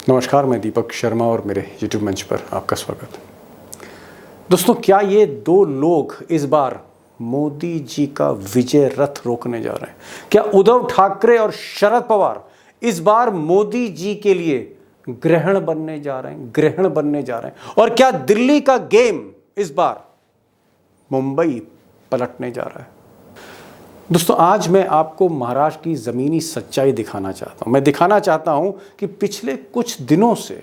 नमस्कार, मैं दीपक शर्मा और मेरे YouTube मंच पर आपका स्वागत। दोस्तों, क्या ये दो लोग इस बार मोदी जी का विजय रथ रोकने जा रहे हैं? क्या उद्धव ठाकरे और शरद पवार इस बार मोदी जी के लिए ग्रहण बनने जा रहे हैं? और क्या दिल्ली का गेम इस बार मुंबई पलटने जा रहा है? दोस्तों, आज मैं आपको महाराष्ट्र की ज़मीनी सच्चाई दिखाना चाहता हूं। मैं दिखाना चाहता हूं कि पिछले कुछ दिनों से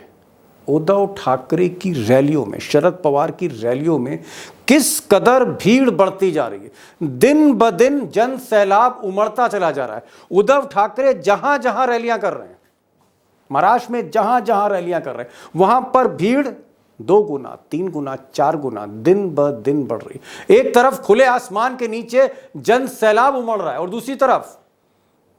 उद्धव ठाकरे की रैलियों में, शरद पवार की रैलियों में किस कदर भीड़ बढ़ती जा रही है। दिन ब दिन जन सैलाब उमड़ता चला जा रहा है। उद्धव ठाकरे जहां जहां रैलियां कर रहे हैं, महाराष्ट्र में जहां जहां रैलियां कर रहे हैं, वहां पर भीड़ 2 गुना, 3 गुना, 4 गुना दिन ब दिन बढ़ रही। एक तरफ खुले आसमान के नीचे जन सैलाब उमड़ रहा है और दूसरी तरफ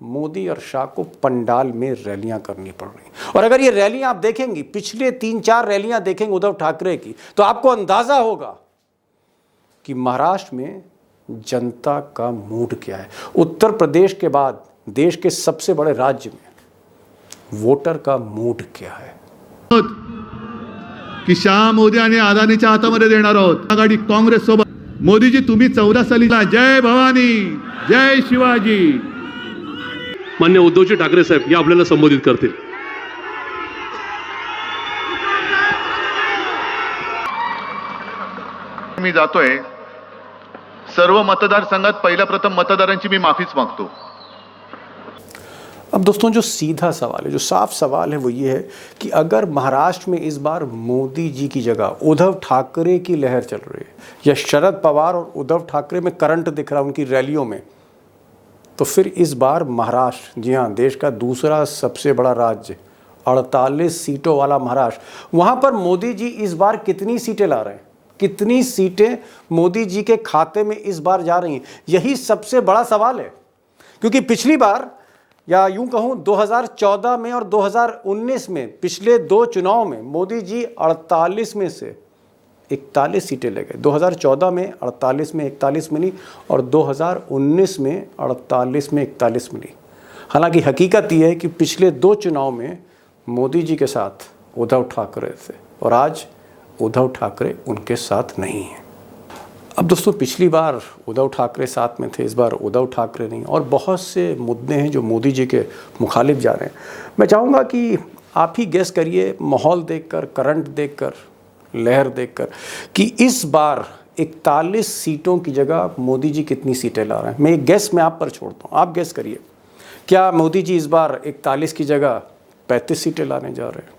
मोदी और शाह को पंडाल में रैलियां करनी पड़ रही। और अगर ये रैलियां आप देखेंगी, पिछले 3-4 रैलियां देखेंगे उद्धव ठाकरे की, तो आपको अंदाजा होगा कि महाराष्ट्र में जनता का मूड क्या है। उत्तर प्रदेश के बाद देश के सबसे बड़े राज्य में वोटर का मूड क्या है। की शहा मोदी आणि अदानीच्या हातामध्ये देणार आहोत आघाडी काँग्रेस सोबत। मोदीजी, तुम्ही 14 सालीला जय भवानी, जय शिवाजी। मान्य उद्धवजी ठाकरे साहेब या आपल्याला संबोधित करतील। मी जातोय सर्व मतदारसंघात पहिल्या प्रथम मतदारांची मी माफीच मागतो। अब दोस्तों, जो सीधा सवाल है, जो साफ सवाल है, वो ये है कि अगर महाराष्ट्र में इस बार मोदी जी की जगह उद्धव ठाकरे की लहर चल रही है, या शरद पवार और उद्धव ठाकरे में करंट दिख रहा है उनकी रैलियों में, तो फिर इस बार महाराष्ट्र, जी हाँ, देश का दूसरा सबसे बड़ा राज्य, 48 सीटों वाला महाराष्ट्र, वहाँ पर मोदी जी इस बार कितनी सीटें ला रहे हैं, कितनी सीटें मोदी जी के खाते में इस बार जा रही हैं, यही सबसे बड़ा सवाल है। क्योंकि पिछली बार, या यूं कहूं 2014 में और 2019 में, पिछले 2 चुनाव में मोदी जी 48 में से 41 सीटें ले गए। 2014 में 48 में 41 मिली और 2019 में 48 में 41 मिली। हालांकि हकीकत यह है कि पिछले 2 चुनाव में मोदी जी के साथ उद्धव ठाकरे थे और आज उद्धव ठाकरे उनके साथ नहीं हैं। अब दोस्तों, पिछली बार उद्धव ठाकरे साथ में थे, इस बार उद्धव ठाकरे नहीं, और बहुत से मुद्दे हैं जो मोदी जी के मुखालिफ जा रहे हैं। मैं चाहूँगा कि आप ही गेस करिए, माहौल देखकर, करंट देखकर, लहर देखकर, कि इस बार 41 सीटों की जगह मोदी जी कितनी सीटें ला रहे हैं। मैं एक गेस मैं आप पर छोड़ता हूँ, आप गेस करिए। क्या मोदी जी इस बार 41 की जगह 35 सीटें लाने जा रहे हैं,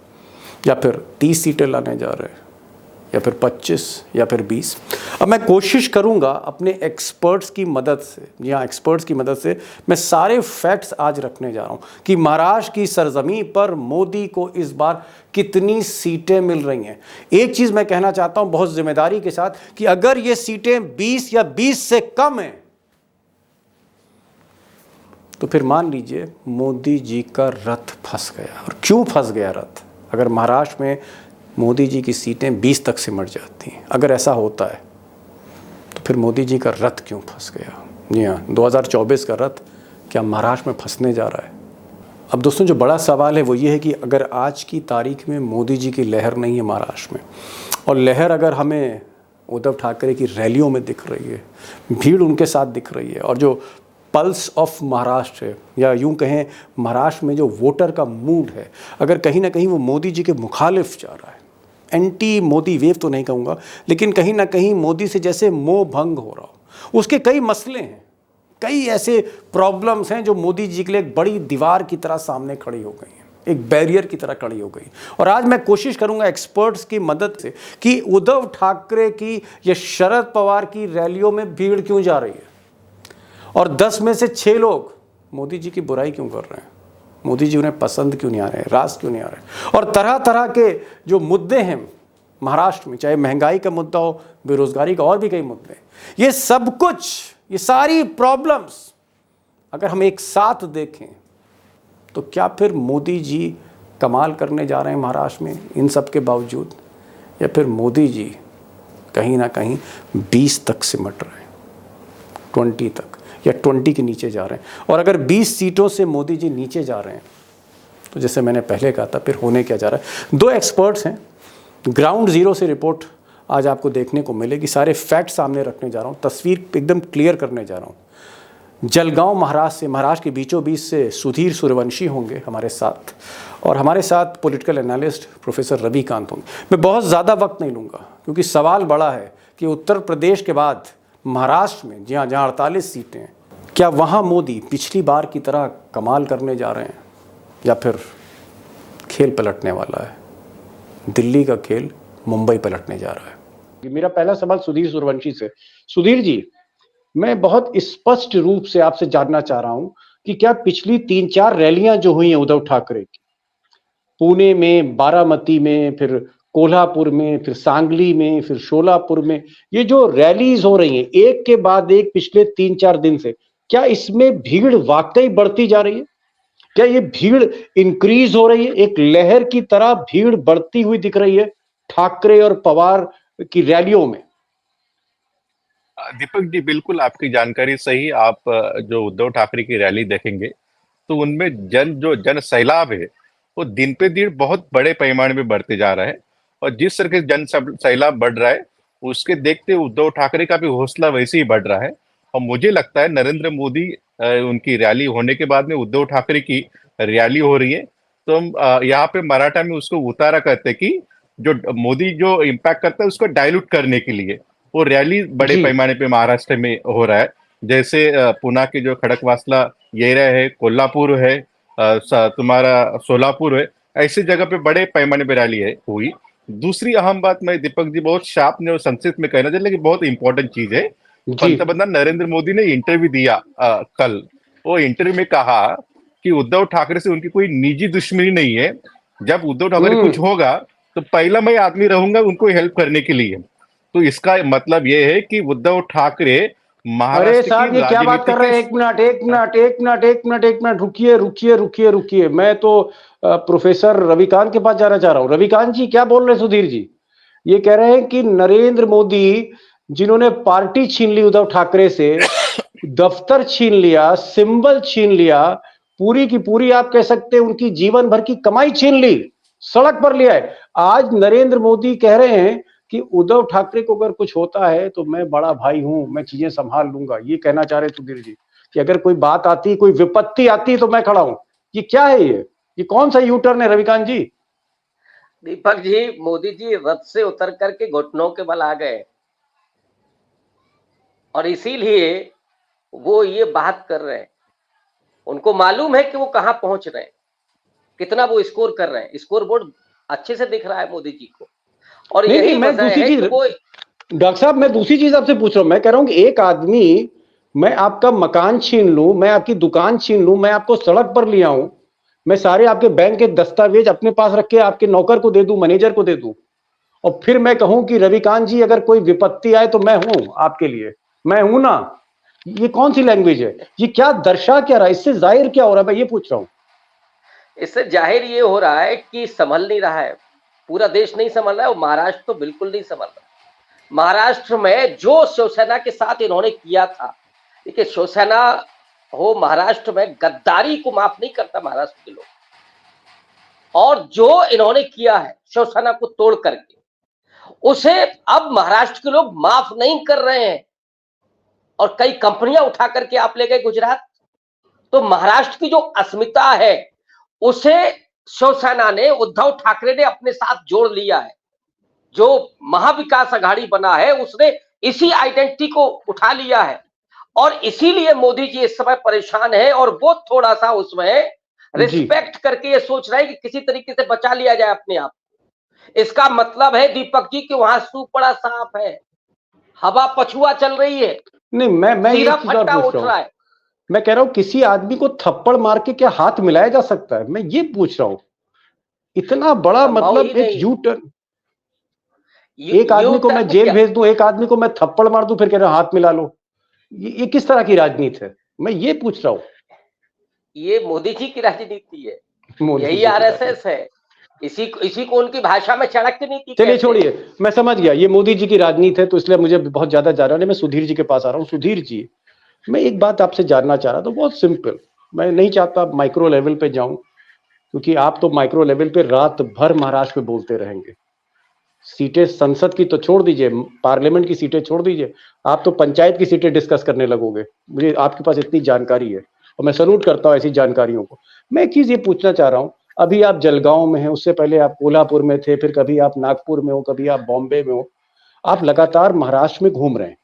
या फिर 30 सीटें लाने जा रहे हैं, या फिर 25, या फिर 20? अब मैं कोशिश करूंगा अपने एक्सपर्ट्स की मदद से, जी हाँ, एक्सपर्ट्स की मदद से मैं सारे फैक्ट्स आज रखने जा रहा हूं कि महाराष्ट्र की सरजमी पर मोदी को इस बार कितनी सीटें मिल रही हैं। एक चीज़ मैं कहना चाहता हूं बहुत जिम्मेदारी के साथ, कि अगर ये सीटें 20 या 20 से कम हैं, तो फिर मान लीजिए मोदी जी का रथ फंस गया। और क्यों फंस गया रथ? अगर महाराष्ट्र में मोदी जी की सीटें 20 तक सिमट जाती हैं, अगर ऐसा होता है, तो फिर मोदी जी का रथ क्यों फंस गया? जी हाँ, 2024 का रथ क्या महाराष्ट्र में फंसने जा रहा है? अब दोस्तों, जो बड़ा सवाल है वो ये है कि अगर आज की तारीख में मोदी जी की लहर नहीं है महाराष्ट्र में, और लहर अगर हमें उद्धव ठाकरे की रैलियों में दिख रही है, भीड़ उनके साथ दिख रही है, और जो पल्स ऑफ महाराष्ट्र है, या यूं कहें महाराष्ट्र में जो वोटर का मूड है, अगर कहीं ना कहीं वो मोदी जी के मुखालिफ जा रहा है, एंटी मोदी वेव तो नहीं कहूँगा, लेकिन कहीं ना कहीं मोदी से जैसे मोह भंग हो रहा हो। उसके कई मसले हैं, कई ऐसे प्रॉब्लम्स हैं जो मोदी जी के लिए एक बड़ी दीवार की तरह सामने खड़ी हो गई हैं, एक बैरियर की तरह खड़ी हो गई। और आज मैं कोशिश करूंगा एक्सपर्ट्स की मदद से कि उद्धव ठाकरे की या शरद पवार की रैलियों में भीड़ क्यों जा रही है, और 10 में से 6 लोग मोदी जी की बुराई क्यों कर रहे हैं, मोदी जी उन्हें पसंद क्यों नहीं आ रहे हैं, रास क्यों नहीं आ रहे। और तरह तरह के जो मुद्दे हैं महाराष्ट्र में, चाहे महंगाई का मुद्दा हो, बेरोजगारी का, और भी कई मुद्दे, ये सब कुछ, ये सारी प्रॉब्लम्स अगर हम एक साथ देखें, तो क्या फिर मोदी जी कमाल करने जा रहे हैं महाराष्ट्र में इन सब के बावजूद, या फिर मोदी जी कहीं ना कहीं 20 तक सिमट रहे हैं, 20 तक, या 20 के नीचे जा रहे हैं? और अगर 20 सीटों से मोदी जी नीचे जा रहे हैं, तो जैसे मैंने पहले कहा था, फिर होने क्या जा रहा है। दो एक्सपर्ट्स हैं, ग्राउंड जीरो से रिपोर्ट आज आपको देखने को मिलेगी। सारे फैक्ट सामने रखने जा रहा हूँ, तस्वीर एकदम क्लियर करने जा रहा हूँ। जलगांव महाराष्ट्र के बीचों बीच से सुधीर सूर्यवंशी होंगे हमारे साथ, और हमारे साथ पॉलिटिकल एनालिस्ट प्रोफेसर रविकांत होंगे। मैं बहुत ज़्यादा वक्त नहीं लूँगा, क्योंकि सवाल बड़ा है कि उत्तर प्रदेश के बाद महाराष्ट्र में जहाँ 48 सीटें हैं, क्या वहाँ मोदी पिछली बार की तरह कमाल करने जा रहे हैं, या फिर खेल पलटने वाला है? दिल्ली का खेल मुंबई पलटने जा रहा है। मेरा पहला सवाल सुधीर सूर्यवंशी से। सुधीर जी, मैं बहुत स्पष्ट रूप से आपसे जानना चाह रहा हूं कि क्या पिछली 3-4 रैलियां जो हुई हैं उद्धव ठाकरे की, पुणे में, बारामती में, फिर कोल्हापुर में, फिर सांगली में, फिर शोलापुर में, ये जो रैलीज हो रही हैं एक के बाद एक पिछले 3-4 दिन से, क्या इसमें भीड़ वाकई बढ़ती जा रही है? क्या ये भीड़ इंक्रीज हो रही है? एक लहर की तरह भीड़ बढ़ती हुई दिख रही है ठाकरे और पवार की रैलियों में? दीपक जी, बिल्कुल आपकी जानकारी सही। आप जो उद्धव ठाकरे की रैली देखेंगे तो उनमें जन सैलाब है वो दिन पे दिन बहुत बड़े पैमाने में बढ़ते जा रहा है, और जिस तरह से जन सैलाब बढ़ रहा है उसके देखते उद्धव ठाकरे का भी हौसला वैसे ही बढ़ रहा है। और मुझे लगता है नरेंद्र मोदी उनकी रैली होने के बाद में उद्धव ठाकरे की रैली हो रही है, तो हम यहाँ पे मराठा में उसको उतारा करते कि जो मोदी जो इम्पैक्ट करता है उसको डाइल्यूट करने के लिए वो रैली बड़े पैमाने पे महाराष्ट्र में हो रहा है। जैसे पुणे के जो खड़कवासला येरा है, कोल्हापुर है, तुम्हारा सोलापुर है, ऐसी जगह पे बड़े पैमाने पे रैली है हुई। दूसरी अहम बात मैं दीपक जी बहुत शार्प ने और संक्षिप्त में कहना चाहिए, लेकिन बहुत इंपॉर्टेंट चीज है। पंतप्रधान नरेंद्र मोदी ने इंटरव्यू दिया कल। वो इंटरव्यू में कहा कि उद्धव ठाकरे से उनकी कोई निजी दुश्मनी नहीं है, जब उद्धव ठाकरे कुछ होगा तो पहला मैं आदमी रहूंगा उनको हेल्प करने के लिए। तो इसका मतलब ये है कि उद्धव ठाकरे महाराष्ट्र साहब ये क्या बात कर रहे हैं? एक मिनट, रुकिए। मैं तो प्रोफेसर रविकांत के पास जाना चाह रहा हूँ। रविकांत जी, क्या बोल रहे हैं सुधीर जी? ये कह रहे हैं कि नरेंद्र मोदी, जिन्होंने पार्टी छीन ली उद्धव ठाकरे से, दफ्तर छीन लिया, सिंबल छीन लिया, पूरी की पूरी आप कह सकते हैं उनकी जीवन भर की कमाई छीन ली, सड़क पर लिया है। आज नरेंद्र मोदी कह रहे हैं कि उद्धव ठाकरे को अगर कुछ होता है तो मैं बड़ा भाई हूं, मैं चीजें संभाल लूंगा। ये कहना चाह रहे सुधीर जी कि अगर कोई बात आती, कोई विपत्ति आती तो मैं खड़ा हूं। ये क्या है? ये कौन सा यू टर्न है रविकांत जी? दीपक जी, मोदी जी रथ से उतर करके घुटनों के बल आ गए, और इसीलिए वो ये बात कर रहे हैं। उनको मालूम है कि वो कहां पहुंच रहे हैं, कितना वो स्कोर कर रहे हैं। स्कोर बोर्ड अच्छे से दिख रहा है मोदी जी को। और यही मैं दूसरी चीज, डॉक्टर साहब मैं दूसरी चीज आपसे पूछ रहा हूं। मैं कह रहा हूं कि एक आदमी, मैं आपका मकान छीन लूं, मैं आपकी दुकान छीन लूं, मैं आपको सड़क पर ले आऊं, मैं सारे आपके बैंक के दस्तावेज अपने पास रख के आपके नौकर को दे दूं, मैनेजर को दे दूं, और फिर मैं कहूं कि रविकांत जी अगर कोई विपत्ति आए तो मैं हूं आपके लिए, मैं हूं ना। ये कौन सी लैंग्वेज है? ये क्या दर्शा क्या रहा है? इससे जाहिर क्या हो रहा है? मैं ये पूछ रहा हूं। इससे जाहिर ये हो रहा है कि संभल नहीं रहा है, पूरा देश नहीं संभल रहा है, और महाराष्ट्र तो बिल्कुल नहीं संभल रहा। महाराष्ट्र में जो शिवसेना के साथ इन्होंने किया था, देखिए शिवसेना हो महाराष्ट्र में गद्दारी को माफ नहीं करता महाराष्ट्र के लोग, और जो इन्होंने किया है शिवसेना को तोड़ करके, उसे अब महाराष्ट्र के लोग माफ नहीं कर रहे हैं। और कई कंपनियां उठा करके आप ले गए गुजरात, तो महाराष्ट्र की जो अस्मिता है उसे शिवसेना ने, उद्धव ठाकरे ने अपने साथ जोड़ लिया है। जो महाविकास आघाड़ी बना है उसने इसी आइडेंटिटी को उठा लिया है, और इसीलिए मोदी जी इस समय परेशान है, और वो थोड़ा सा उसमें रिस्पेक्ट करके ये सोच रहे हैं कि किसी तरीके से बचा लिया जाए अपने आप। इसका मतलब है दीपक जी कि वहां सूप बड़ा साफ है, हवा पछुआ चल रही है। नहीं, मैं ये फट्टा उठ रहा है। मैं कह रहा हूं किसी आदमी को थप्पड़ मार के क्या हाथ मिलाया जा सकता है? मैं ये पूछ रहा हूं। इतना बड़ा मतलब एक यू टर्न, एक आदमी को मैं जेल भेज दूं, एक आदमी को मैं थप्पड़ मार दूं, फिर कह रहा हाथ मिला लो। ये किस तरह की राजनीति है? मैं ये पूछ रहा हूं। ये मोदी जी की राजनीति है, यही आरएसएस है। इसी को उनकी भाषा में चाणक्य नीति। चलिए छोड़िए, मैं समझ गया ये मोदी जी की राजनीति है, तो इसलिए मुझे बहुत ज्यादा जा रहा है। मैं सुधीर जी के पास आ रहा हूँ। सुधीर जी, मैं एक बात आपसे जानना चाह रहा था, बहुत सिंपल। मैं नहीं चाहता माइक्रो लेवल पे जाऊं, क्योंकि आप तो माइक्रो लेवल पे रात भर महाराष्ट्र में बोलते रहेंगे। सीटें संसद की तो छोड़ दीजिए, पार्लियामेंट की सीटें छोड़ दीजिए, आप तो पंचायत की सीटें डिस्कस करने लगोगे। मुझे आपके पास इतनी जानकारी है और मैं सैल्यूट करता हूँ ऐसी जानकारियों को। मैं एक चीज ये पूछना चाह रहा हूँ, अभी आप जलगांव में हैं, उससे पहले आप कोल्हापुर में थे, फिर कभी आप नागपुर में हो, कभी आप बॉम्बे में हो, आप लगातार महाराष्ट्र में घूम रहे हैं।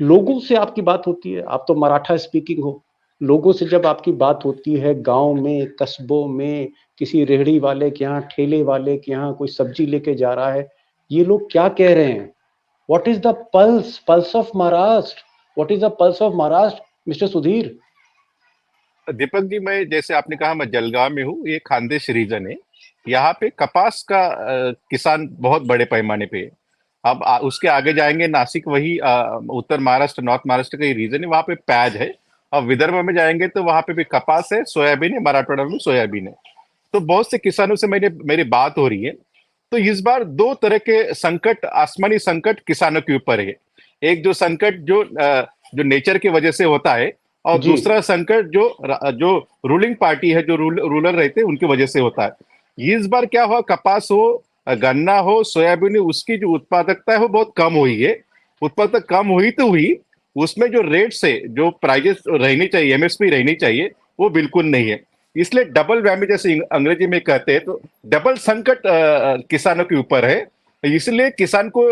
लोगों से आपकी बात होती है, आप तो मराठा स्पीकिंग हो, लोगों से जब आपकी बात होती है गांव में, कस्बों में, किसी रेहड़ी वाले के यहाँ, ठेले वाले के यहाँ कोई सब्जी लेके जा रहा है, ये लोग क्या कह रहे हैं? What is the pulse of Maharashtra? What is the pulse of Maharashtra, mister Sudhir? Deepak ji, मैं जैसे आपने कहा मैं जलगांव में हूँ, ये खानदेश रीजन है। यहाँ पे कपास का किसान बहुत बड़े पैमाने पे है। अब उसके आगे जाएंगे नासिक, वही उत्तर महाराष्ट्र, नॉर्थ महाराष्ट्र का ही रीजन है, वहाँ पे प्याज है। अब विदर्भ में जाएंगे तो वहाँ पे भी कपास है, सोयाबीन है, मराठवाड़ा में सोयाबीन है। तो बहुत से किसानों से मेरी बात हो रही है। तो इस बार दो तरह के संकट, आसमानी संकट किसानों के ऊपर है। एक जो संकट जो नेचर की वजह से होता है, और जी। दूसरा संकट जो रूलिंग पार्टी है, जो रूलर रहते हैं उनकी वजह से होता है। इस बार क्या हुआ, कपास हो, गन्ना हो, सोयाबीन हो, उसकी जो उत्पादकता है वो बहुत कम हुई है। उत्पादकता कम हुई तो हुई, उसमें जो रेट से जो प्राइजेस रहनी चाहिए, एमएसपी रहनी चाहिए, वो बिल्कुल नहीं है। इसलिए डबल वैमी जैसे अंग्रेजी में कहते हैं, तो डबल संकट किसानों के ऊपर है। इसलिए किसान को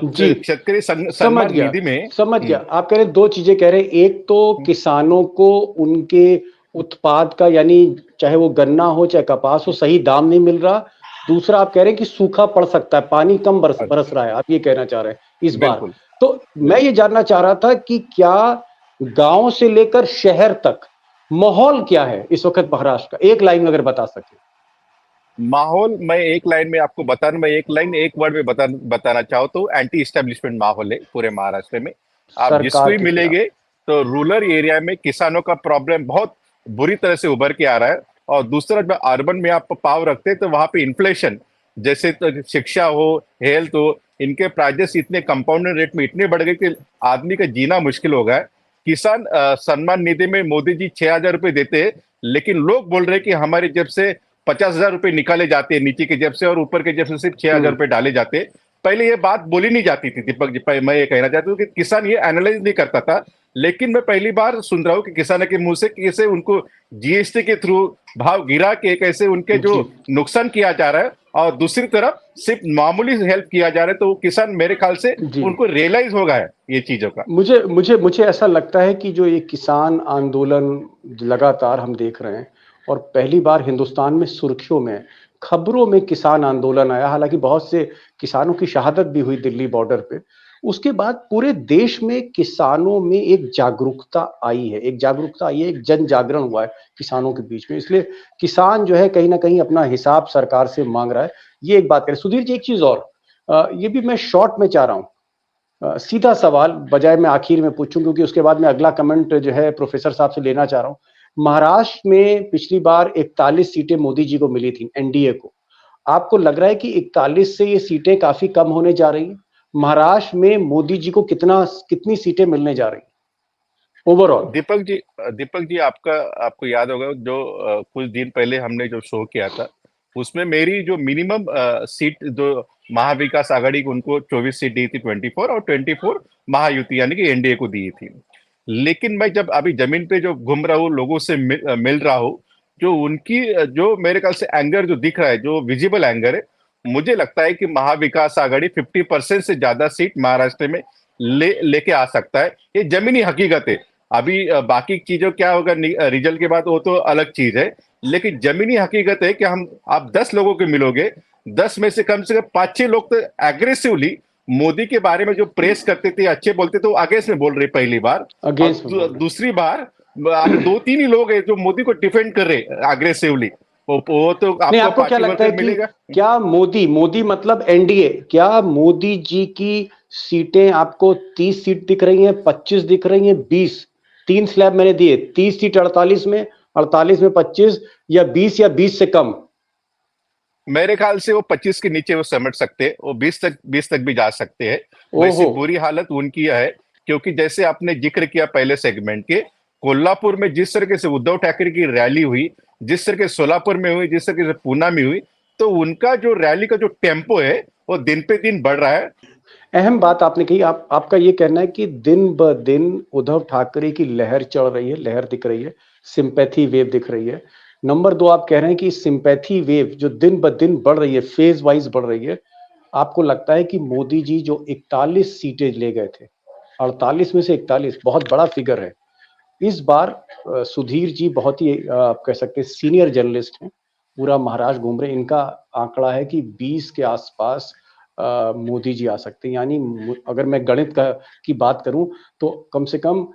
जी, शेतकरी समझ सम्मान गया, निधि में समझ गया। आप कह रहे हैं दो चीजें कह रहे हैं, एक तो किसानों को उनके उत्पाद का, यानी चाहे वो गन्ना हो चाहे कपास हो, सही दाम नहीं मिल रहा। दूसरा आप कह रहे हैं कि सूखा पड़ सकता है, पानी कम बरस रहा है, आप ये कहना चाह रहे हैं इस बार। बिल्कुल। तो मैं ये जानना चाह रहा था कि क्या गांव से लेकर शहर तक माहौल क्या है इस वक्त महाराष्ट्र का, एक लाइन में अगर बता सके। माहौल मैं एक लाइन में आपको बताना, मैं एक वर्ड में बताना चाहूँ तो एंटी इस्टेब्लिशमेंट माहौल है पूरे महाराष्ट्र में। आप जिसको सरकार ही के खिलाफ। मिलेंगे तो रूरल एरिया में किसानों का प्रॉब्लम बहुत बुरी तरह से उभर के आ रहा है। और दूसरा, जब अर्बन में आप पाव रखते हैं तो वहां पे इन्फ्लेशन, जैसे तो शिक्षा हो, हेल्थ हो, इनके प्राइजेस इतने कंपाउंडेड रेट में इतने बढ़ गए कि आदमी का जीना मुश्किल हो गया है। किसान सम्मान निधि में मोदी जी 6,000 रुपए देते हैं, लेकिन लोग बोल रहे हैं कि हमारी जेब से 50,000 रुपए निकाले जाते हैं, नीचे की जेब से, और ऊपर के जेब से सिर्फ 6,000 रुपए डाले जाते हैं। पहले ये बात बोली नहीं जाती थी दीपक जी। मैं ये कहना चाहता हूँ कि किसान ये एनालाइज नहीं करता था, लेकिन मैं पहली बार सुन रहा हूँ कि किसानों के मुंह से कैसे उनको जीएसटी के थ्रू भाव गिरा के कैसे उनके जो नुकसान किया जा रहा है, और दूसरी तरफ सिर्फ मामूली हेल्प किया जा रहा है। तो किसान मेरे ख्याल से जी। उनको रियलाइज हो गया है ये चीजों का। मुझे मुझे मुझे ऐसा लगता है कि जो ये किसान आंदोलन लगातार हम देख रहे हैं, और पहली बार हिंदुस्तान में सुर्खियों में, खबरों में किसान आंदोलन आया, हालांकि बहुत से किसानों की शहादत भी हुई दिल्ली बॉर्डर पे। उसके बाद पूरे देश में किसानों में एक जागरूकता आई है, एक जन जागरण हुआ है किसानों के बीच में। इसलिए किसान जो है कहीं ना कहीं अपना हिसाब सरकार से मांग रहा है। ये एक बात करें सुधीर जी, एक चीज और, ये भी मैं शॉर्ट में चाह रहा हूँ, सीधा सवाल, बजाय मैं आखिर में पूछूं, क्योंकि उसके बाद मैं अगला कमेंट जो है प्रोफेसर साहब से लेना चाह रहा हूं। महाराष्ट्र में पिछली बार 41 सीटें मोदी जी को मिली थी, एनडीए को। आपको लग रहा है कि 41 से ये सीटें काफी कम होने जा रही हैं? महाराष्ट्र में मोदी जी को कितनी सीटें मिलने जा रही हैं ओवरऑल? दीपक जी, आपको याद होगा जो कुछ दिन पहले हमने जो शो किया था, उसमें मेरी जो मिनिमम सीट जो महाविकास आघाड़ी को उनको 24 सीट दी थी, 24, और 24 महायुति यानी कि एनडीए को दी थी। लेकिन मैं जब अभी जमीन पे जो घूम रहा हूँ, लोगों से मिल रहा हूँ, जो उनकी जो मेरे ख्याल से एंगर जो दिख रहा है, जो विजिबल एंगर है, मुझे लगता है कि महाविकास आघाड़ी 50% से ज्यादा सीट महाराष्ट्र में लेके आ सकता है। ये जमीनी हकीकत है। अभी बाकी चीजों क्या होगा रिजल्ट के बाद, वो तो अलग चीज है, लेकिन जमीनी हकीकत है कि आप 10 लोगों को मिलोगे, 10 में से कम 5-6 लोग तो एग्रेसिवली मोदी के बारे में जो प्रेस करते थे, अच्छे बोलते थे, वो अगेंस्ट में बोल रहे पहली बार। दूसरी बार 2-3 ही लोग हैं जो मोदी को डिफेंड कर रहे एग्रेसिवली। वो तो आपको क्या लगता है कि क्या मोदी मतलब एनडीए, क्या मोदी जी की सीटें आपको 30 सीट दिख रही हैं, 25 दिख रही हैं, 20? 3 स्लैब मैंने दिए, 30 सीट 48 में, 48 में 25, या 20 से कम? मेरे ख्याल से वो 25 के नीचे वो समेट सकते हैं, वो 20 तक भी जा सकते हैं। वैसी बुरी हालत उनकी है, क्योंकि जैसे आपने जिक्र किया पहले सेगमेंट के, कोल्हापुर में जिस तरीके से उद्धव ठाकरे की रैली हुई, जिस तरह के सोलापुर में हुई, जिस तरह से पूना में हुई, तो उनका जो रैली का जो टेम्पो है वो दिन पे दिन बढ़ रहा है। अहम बात आपने कही। आपका ये कहना है कि दिन ब दिन उद्धव ठाकरे की लहर चढ़ रही है, लहर दिख रही है, सिंपैथी वेव दिख रही है। नंबर 2, आप कह रहे हैं कि सिंपैथी वेव जो दिन ब दिन बढ़ रही है, फेज वाइज बढ़ रही है, आपको लगता है कि मोदी जी जो 41 सीटें ले गए थे, 48 में से 41 बहुत बड़ा फिगर है। इस बार सुधीर जी बहुत ही आप कह सकते हैं सीनियर जर्नलिस्ट हैं, पूरा महाराष्ट्र घूम रहे, इनका आंकड़ा है कि 20 के आसपास मोदी जी आ सकते हैं। यानी अगर मैं गणित की बात करूं तो कम से कम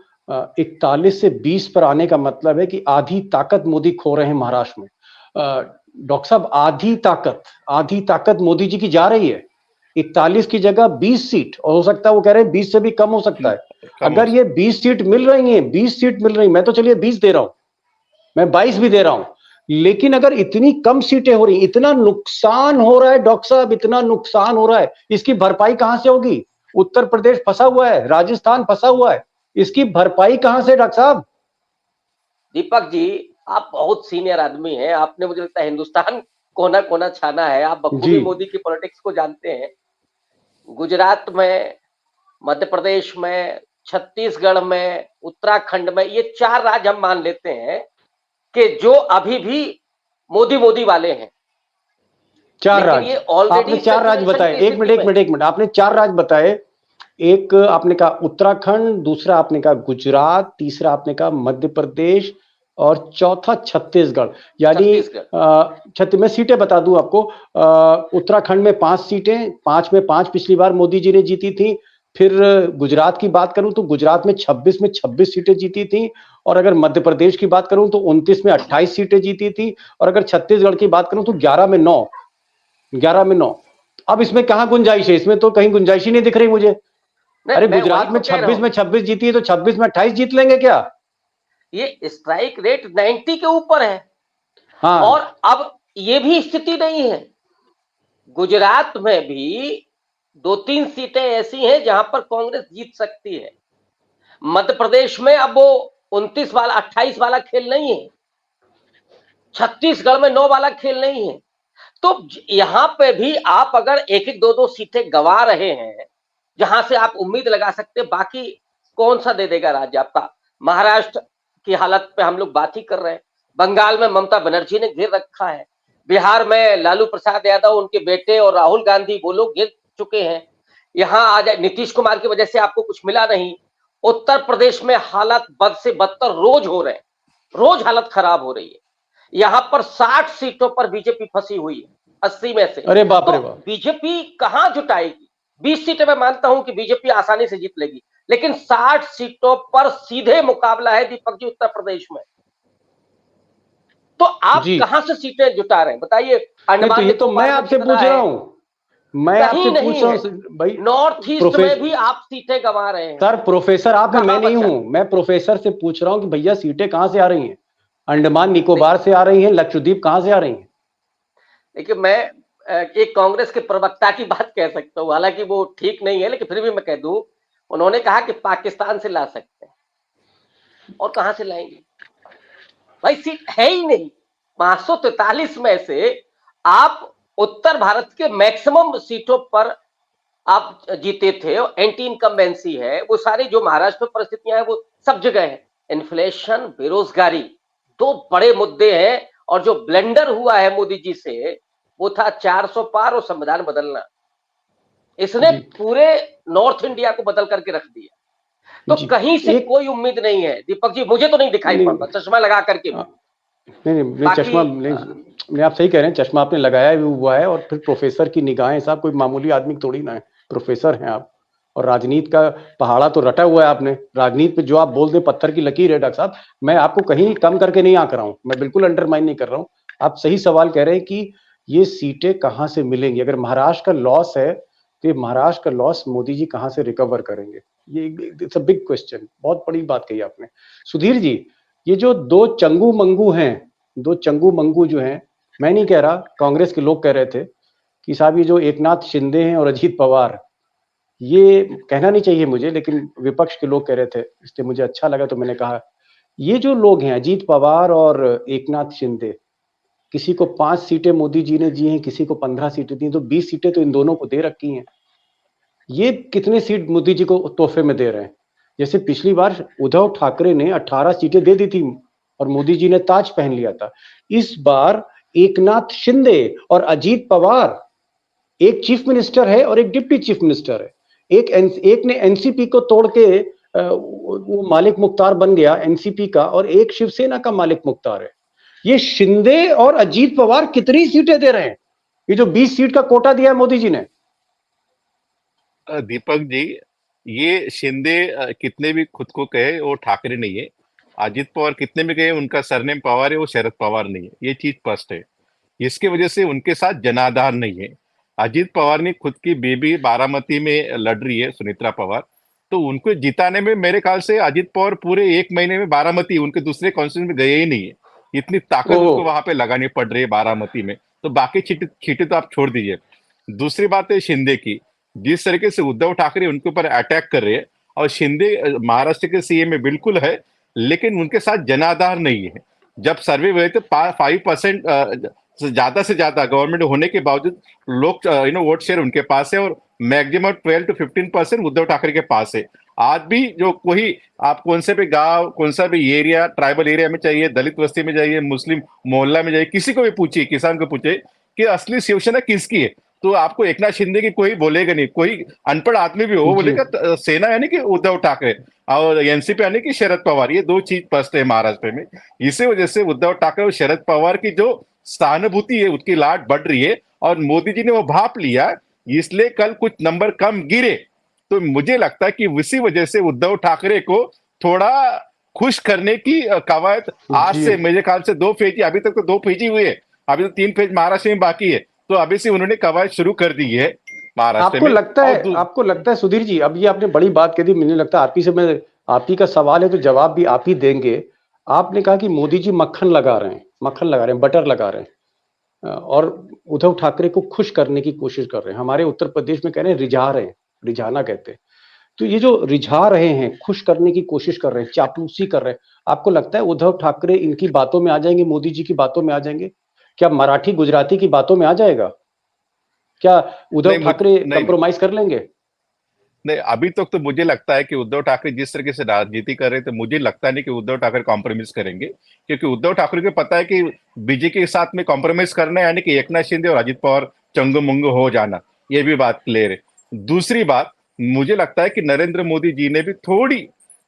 41 से 20 पर आने का मतलब है कि आधी ताकत मोदी खो रहे हैं महाराष्ट्र में। डॉक्टर साहब, आधी ताकत मोदी जी की जा रही है। 41 की जगह 20 सीट, और हो सकता है वो कह रहे हैं 20 से भी कम हो सकता है। अगर ये 20 सीट मिल रही हैं, 20 सीट मिल रही, मैं तो चलिए 20 दे रहा हूं, मैं 22 भी दे रहा हूं, लेकिन अगर इतनी कम सीटें हो रही, इतना नुकसान हो रहा है डॉक्टर साहब, इतना नुकसान हो रहा है, इसकी भरपाई कहां से होगी? उत्तर प्रदेश फंसा हुआ है, राजस्थान फंसा हुआ है, इसकी भरपाई कहां से डॉक्टर साहब? दीपक जी, आप बहुत सीनियर आदमी हैं, आपने मुझे लगता है हिंदुस्तान कोना कोना छाना है, आप बखूबी मोदी की पॉलिटिक्स को जानते हैं। गुजरात में, मध्य प्रदेश में, छत्तीसगढ़ में, उत्तराखंड में, ये 4 राज्य हम मान लेते हैं कि जो अभी भी मोदी मोदी वाले हैं। 4 राज्य आपने 4 राज्य बताए। एक मिनट, आपने 4 राज्य बताए। एक आपने कहा उत्तराखंड, दूसरा आपने कहा गुजरात, तीसरा आपने कहा मध्य प्रदेश, और चौथा छत्तीसगढ़। यानी मैं सीटें बता दूं आपको। उत्तराखंड में 5 सीटें, 5 में 5 पिछली बार मोदी जी ने जीती थी। फिर गुजरात की बात करूं तो गुजरात में 26 सीटें जीती थी। और अगर मध्य प्रदेश की बात करूं तो 29 में 28 सीटें जीती थी। और अगर छत्तीसगढ़ की बात करूं तो 11 में 9। अब इसमें कहां गुंजाइश है? इसमें तो कहीं गुंजाइश ही नहीं दिख रही मुझे। अरे गुजरात में 26 जीती है तो 26 में 28 जीत लेंगे क्या? ये स्ट्राइक रेट 90 के ऊपर है। हाँ। और अब ये भी स्थिति नहीं है, गुजरात में भी 2-3 सीटें ऐसी हैं जहां पर कांग्रेस जीत सकती है। मध्य प्रदेश में अब वो 29 वाला 28 वाला खेल नहीं है, छत्तीसगढ़ में 9 वाला खेल नहीं है। तो यहां पे भी आप अगर 1-1, 2-2 सीटें गंवा रहे हैं, जहां से आप उम्मीद लगा सकते, बाकी कौन सा दे देगा राज्य आपका? महाराष्ट्र की हालत पे हम लोग बात ही कर रहे हैं, बंगाल में ममता बनर्जी ने घेर रखा है, बिहार में लालू प्रसाद यादव, उनके बेटे और राहुल गांधी, वो लोग घेर चुके हैं। यहां आज नीतीश कुमार की वजह से आपको कुछ मिला नहीं। उत्तर प्रदेश में हालत बद से बदतर रोज हो रहे हैं, रोज हालत खराब हो रही है। यहां पर 60 सीटों पर बीजेपी फंसी हुई है 80 में से। अरे बाप रे बाप। बीजेपी कहां जुटाएगी? 20 सीटें मैं मानता हूं कि बीजेपी आसानी से जीत लेगी, लेकिन 60 सीटों पर सीधे मुकाबला है दीपक जी उत्तर प्रदेश में। तो आप कहां से सीटें जुटा रहे हैं बताइए? अंडमान ये तो मैं आपसे पूछ रहा हूं, भाई। नॉर्थ ईस्ट में भी आप सीटें गंवा रहे हैं। सर प्रोफेसर आप हैं, मैं नहीं हूं। मैं प्रोफेसर से पूछ रहा हूं कि भैया सीटें कहां से आ रही हैं? अंडमान निकोबार से आ रही हैं, लक्षद्वीप कहां से आ रही हैं? देखिए, मैं एक कांग्रेस के प्रवक्ता की बात कह सकता हूं, हालांकि वो ठीक नहीं है, लेकिन फिर भी मैं कह दूं, उन्होंने कहा कि पाकिस्तान से ला सकते हैं, और कहां से लाएंगे भाई? सीट है ही नहीं। 543 में से आप उत्तर भारत के मैक्सिमम सीटों पर आप जीते थे, एंटी इनकम्बेंसी है, वो सारी जो महाराष्ट्र में परिस्थितियां हैं वो सब जगह है। इन्फ्लेशन, बेरोजगारी, 2 बड़े मुद्दे हैं। और जो ब्लेंडर हुआ है मोदी जी से, वो था 400 पार और संविधान बदलना। इसने पूरे नॉर्थ इंडिया को बदल करके रख दिया। तो कहीं से कोई उम्मीद नहीं है दीपक जी, मुझे तो नहीं दिखाई पड़ता चश्मा लगा करके। नहीं, चश्मा नहीं, आप सही कह रहे हैं, चश्मा आपने लगाया भी हुआ है। और फिर प्रोफेसर की निगाहें, साहब कोई मामूली आदमी थोड़ी ना है, प्रोफेसर हैं आप, और राजनीति का पहाड़ा तो रटा हुआ है आपने। राजनीति पे जो आप बोल दें पत्थर की लकीर है डॉक्टर साहब। मैं आपको कहीं कम करके नहीं आंक रहा हूं, मैं बिल्कुल अंडरमाइन नहीं कर रहा हूं। आप सही सवाल कह रहे हैं कि ये सीटें कहां से मिलेंगी? अगर महाराष्ट्र का लॉस है तो ये महाराष्ट्र का लॉस मोदी जी कहां से रिकवर करेंगे? ये इट्स अ बिग क्वेश्चन। बहुत बड़ी बात कही आपने। सुधीर जी, ये जो 2 चंगू मंगू हैं, 2 चंगू मंगू जो हैं, मैं नहीं कह रहा, कांग्रेस के लोग कह रहे थे कि साहब ये जो एकनाथ शिंदे हैं और अजीत पवार, ये कहना नहीं चाहिए मुझे, लेकिन विपक्ष के लोग कह रहे थे, इसलिए मुझे अच्छा लगा तो मैंने कहा, ये जो लोग हैं अजीत पवार और एकनाथ शिंदे, किसी को 5 सीटें मोदी जी ने दी हैं, किसी को 15 सीटें दी, तो 20 सीटें तो इन दोनों को दे रखी हैं। ये कितने सीट मोदी जी को तोहफे में दे रहे हैं? जैसे पिछली बार उद्धव ठाकरे ने 18 सीटें दे दी थी और मोदी जी ने ताज पहन लिया था। इस बार एकनाथ शिंदे और अजीत पवार, एक चीफ मिनिस्टर है और एक डिप्टी चीफ मिनिस्टर है। एक ने एनसीपी को तोड़ के वो मालिक मुख्तार बन गया एनसीपी का, और एक शिवसेना का मालिक मुख्तार है। ये शिंदे और अजीत पवार कितनी सीटें दे रहे हैं? ये जो 20 सीट का कोटा दिया है मोदी जी ने। दीपक जी, ये शिंदे कितने भी खुद को कहे वो ठाकरे नहीं है। अजित पवार कितने भी कहे उनका सरनेम पवार है, वो शरद पवार नहीं है। ये चीज स्पष्ट है। इसके वजह से उनके साथ जनाधार नहीं है। अजित पवार ने खुद की बेबी बारामती में लड़ रही है, सुनित्रा पवार, तो उनको जिताने में मेरे ख्याल से अजित पवार पूरे 1 महीने में बारामती उनके दूसरे कॉन्स्टिट्यूंसी में गए ही नहीं है। इतनी ताकत उनको वहां पे लगानी पड़ रही है बारामती में। तो बाकी छीटे तो आप छोड़ दीजिए। दूसरी बात है शिंदे की, जिस तरीके से उद्धव ठाकरे उनके ऊपर अटैक कर रहे हैं, और शिंदे महाराष्ट्र के सीएम में बिल्कुल है, लेकिन उनके साथ जनाधार नहीं है। जब सर्वे हुए तो 5% ज्यादा से ज्यादा गवर्नमेंट होने के बावजूद लोग वोट शेयर उनके पास है, और मैक्सिमम 12 to 15% उद्धव ठाकरे के पास है। आज भी जो कोई आप कौन से भी गांव, कौन सा भी एरिया, ट्राइबल एरिया में चाहिए, दलित बस्ती में जाइए, मुस्लिम मोहल्ला में जाइए, किसी को भी पूछिए, किसान को पूछे कि असली शिवसेना किसकी है, तो आपको एकनाथ शिंदे की कोई बोलेगा नहीं। कोई अनपढ़ आदमी भी हो बोलेगा सेना यानी कि उद्धव ठाकरे, और एनसीपी यानी कि शरद पवार। ये दो चीज स्पष्ट है महाराष्ट्र में। इसी वजह से उद्धव ठाकरे और शरद पवार की जो सहानुभूति है, उसकी लाट बढ़ रही है, और मोदी जी ने वो भाप लिया, इसलिए कल कुछ नंबर कम गिरे। तो मुझे लगता है कि इसी वजह से उद्धव ठाकरे को थोड़ा खुश करने की कवायद आज से, मेरे ख्याल से 2 फेज, अभी तक तो 2 फेज ही हुए हैं, अभी तो 3 फेज महाराष्ट्र में बाकी है, तो अभी से उन्होंने कवायद शुरू कर दी है महाराष्ट्र में। आपको लगता है सुधीर जी, अब ये आपने बड़ी बात कह दी, मुझे लगता है आरपी से, मैं आरपी का सवाल है तो जवाब भी आप ही देंगे। आपने कहा कि मोदी जी मक्खन लगा रहे हैं, बटर लगा रहे हैं, और उद्धव ठाकरे को खुश करने की कोशिश कर रहे हैं। हमारे उत्तर प्रदेश में कह रहे हैं रिझा रहे हैं, रिझाना कहते हैं। तो ये जो रिझा रहे हैं, खुश करने की कोशिश कर रहे हैं, चापलूसी कर रहे हैं, आपको लगता है उद्धव ठाकरे इनकी बातों में आ जाएंगे, मोदी जी की बातों में आ जाएंगे? क्या मराठी गुजराती की बातों में आ जाएगा? क्या उद्धव ठाकरे कंप्रोमाइज कर लेंगे? नहीं, अभी तक तो मुझे लगता है कि उद्धव ठाकरे जिस तरीके से राजनीति कर रहे थे, मुझे लगता नहीं कि उद्धव ठाकरे कॉम्प्रोमाइज करेंगे, क्योंकि उद्धव ठाकरे को पता है कि बीजेपी के साथ में कॉम्प्रोमाइज करना है, यानी कि एकनाथ शिंदे और अजित पवार चंगो मुंगो हो जाना। ये भी बात क्लियर है। दूसरी बात, मुझे लगता है कि नरेंद्र मोदी जी ने भी थोड़ी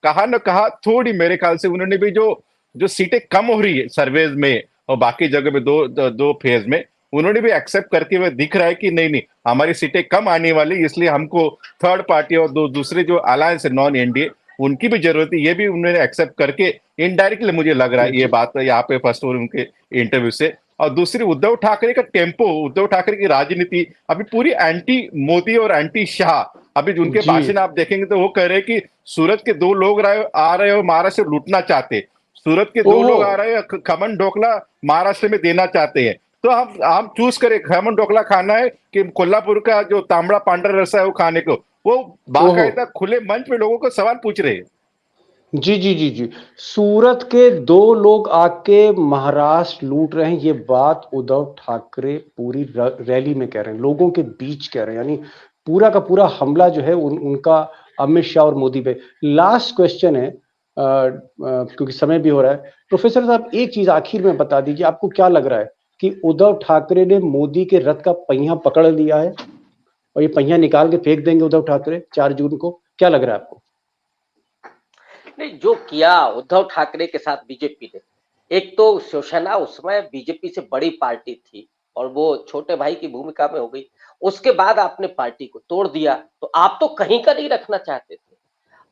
कहा न कहा, थोड़ी मेरे ख्याल से उन्होंने भी जो सीटें कम हो रही है सर्वेज में और बाकी जगह में दो फेज में, उन्होंने भी एक्सेप्ट करके हुए दिख रहा है कि नहीं हमारी सीटें कम आने वाली, इसलिए हमको थर्ड पार्टी और दूसरे जो अलायंस है नॉन एनडीए, उनकी भी जरूरत है। ये भी उन्होंने एक्सेप्ट करके इनडायरेक्टली मुझे लग रहा है ये बात यहाँ पे फर्स्ट और उनके इंटरव्यू से। और दूसरी, उद्धव ठाकरे का टेम्पो, उद्धव ठाकरे की राजनीति अभी पूरी एंटी मोदी और एंटी शाह। अभी उनके भाषण आप देखेंगे तो वो कह रहे हैं कि सूरत के 2 लोग आ रहे हो महाराष्ट्र लूटना चाहते, सूरत के 2 लोग आ रहे हैं खमन ढोकला महाराष्ट्र में देना चाहते हैं, तो हम चूज करें खमन ढोकला खाना है कि कोल्हापुर का जो तांबड़ा पांडरा रसा है वो खाने को। वो बाकायदा खुले मंच में लोगों को सवाल पूछ रहे हैं। जी जी जी जी, सूरत के 2 लोग आके महाराष्ट्र लूट रहे हैं, ये बात उद्धव ठाकरे पूरी रैली में कह रहे हैं, लोगों के बीच कह रहे हैं, यानी पूरा का पूरा हमला जो है उनका अमित शाह और मोदी पे। लास्ट क्वेश्चन है, क्योंकि समय भी हो रहा है। प्रोफेसर साहब, एक चीज आखिर में बता दीजिए, आपको क्या लग रहा है कि उद्धव ठाकरे ने मोदी के रथ का पहिया पकड़ लिया है और ये पहिया निकाल के फेंक देंगे उद्धव ठाकरे 4 जून को? क्या लग रहा है आपको? नहीं, जो किया उद्धव ठाकरे के साथ बीजेपी ने, एक तो शिवसेना उस समय बीजेपी से बड़ी पार्टी थी और वो छोटे भाई की भूमिका में हो गई, उसके बाद आपने पार्टी को तोड़ दिया, तो आप तो कहीं का नहीं रखना चाहते थे।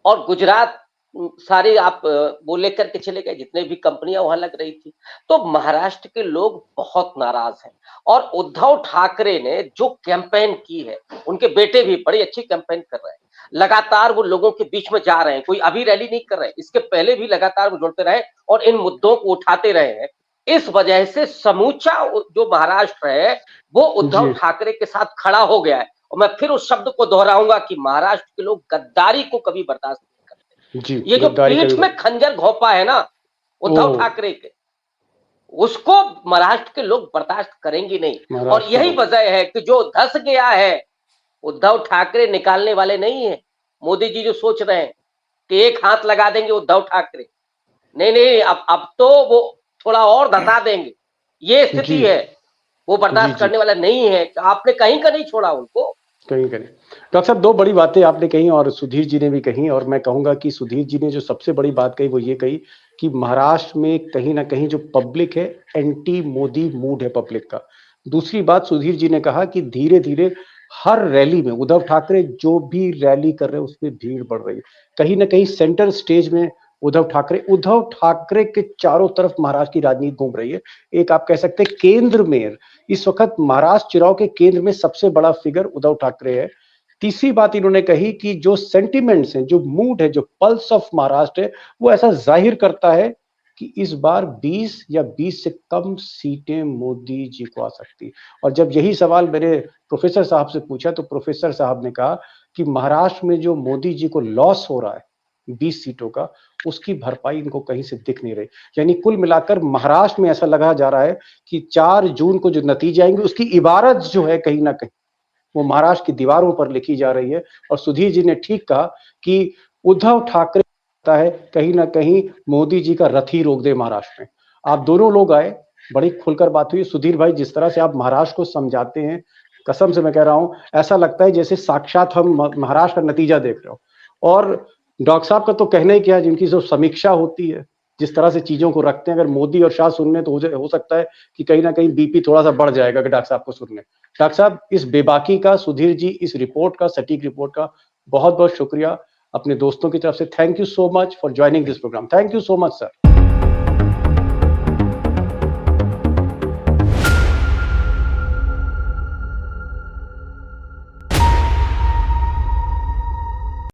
और गुजरात सारे आप वो लेकर के चले गए, जितने भी कंपनियां वहां लग रही थी। तो महाराष्ट्र के लोग बहुत नाराज हैं, और उद्धव ठाकरे ने जो कैंपेन की है, उनके बेटे भी बड़ी अच्छी कैंपेन कर रहे हैं, लगातार वो लोगों के बीच में जा रहे हैं, कोई अभी रैली नहीं कर रहे हैं, इसके पहले भी लगातार वो जुड़ते रहे और इन मुद्दों को उठाते रहे हैं। इस वजह से समूचा जो महाराष्ट्र है वो उद्धव ठाकरे के साथ खड़ा हो गया है। और मैं फिर उस शब्द को दोहराऊंगा कि महाराष्ट्र के लोग गद्दारी को कभी बर्दाश्त नहीं करते। ये जो पीठ में खंजर घोंपा है ना, उद्धव ठाकरे के, उसको महाराष्ट्र के लोग बर्दाश्त करेंगे नहीं। और यही वजह है कि जो धस गया है, उद्धव ठाकरे निकालने वाले नहीं है। मोदी जी जो सोच रहे हैं कि एक हाथ लगा देंगे उद्धव ठाकरे, नहीं नहीं, अब तो वो थोड़ा और धसा देंगे, ये स्थिति है। वो बर्दाश्त करने वाला नहीं है। आपने कहीं का नहीं छोड़ा उनको, कहीं कहीं। डॉक्टर साहब, दो बड़ी बातें आपने कही और सुधीर जी ने भी कही, और मैं कहूंगा कि सुधीर जी ने जो सबसे बड़ी बात कही वो ये कही कि महाराष्ट्र में कहीं ना कहीं जो पब्लिक है, एंटी मोदी मूड है पब्लिक का। दूसरी बात सुधीर जी ने कहा कि धीरे धीरे हर रैली में उद्धव ठाकरे जो भी रैली कर रहे हैं उसमें भीड़ बढ़ रही है। कहीं ना कहीं सेंटर स्टेज में उद्धव ठाकरे के चारों तरफ महाराष्ट्र की राजनीति घूम रही है। एक आप कह सकते हैं केंद्र में इस वक्त महाराष्ट्र चुनाव के केंद्र में सबसे बड़ा फिगर उद्धव ठाकरे है। तीसरी बात इन्होंने कही कि जो सेंटिमेंट्स हैं, जो मूड है, जो पल्स ऑफ महाराष्ट्र है, वो ऐसा जाहिर करता है कि इस बार 20 या 20 से कम सीटें मोदी जी को आ सकती। और जब यही सवाल मैंने प्रोफेसर साहब से पूछा तो प्रोफेसर साहब ने कहा कि महाराष्ट्र में जो मोदी जी को लॉस हो रहा है 20 सीटों का, उसकी भरपाई इनको कहीं से दिख नहीं रही। यानी कुल मिलाकर महाराष्ट्र में ऐसा लगा जा रहा है कि 4 जून को जो नतीजे आएंगे उसकी इबारत जो है कहीं ना कहीं वो महाराष्ट्र की दीवारों पर लिखी जा रही है। और सुधीर जी ने ठीक कहा कि उद्धव ठाकरे है कहीं ना कहीं मोदी जी का रथ ही रोक दे महाराष्ट्र में। आप दोनों लोग आए, बड़ी खुलकर बात हुई। सुधीर भाई, जिस तरह से आप महाराष्ट्र को समझाते हैं, कसम से मैं कह रहा हूं, ऐसा लगता है जैसे साक्षात हम महाराष्ट्र का नतीजा देख रहे हो। और डॉक्टर साहब का तो कहना ही क्या है, जिनकी जो समीक्षा होती है, जिस तरह से चीजों को रखते हैं, अगर मोदी और शाह सुनने तो हो सकता है कि कहीं ना कहीं बीपी थोड़ा सा बढ़ जाएगा अगर डॉक्टर साहब को सुनने। डॉक्टर साहब, इस बेबाकी का, सुधीर जी, इस रिपोर्ट का, सटीक रिपोर्ट का बहुत बहुत शुक्रिया। अपने दोस्तों की तरफ से thank you so much for joining this program. Thank you so much sir.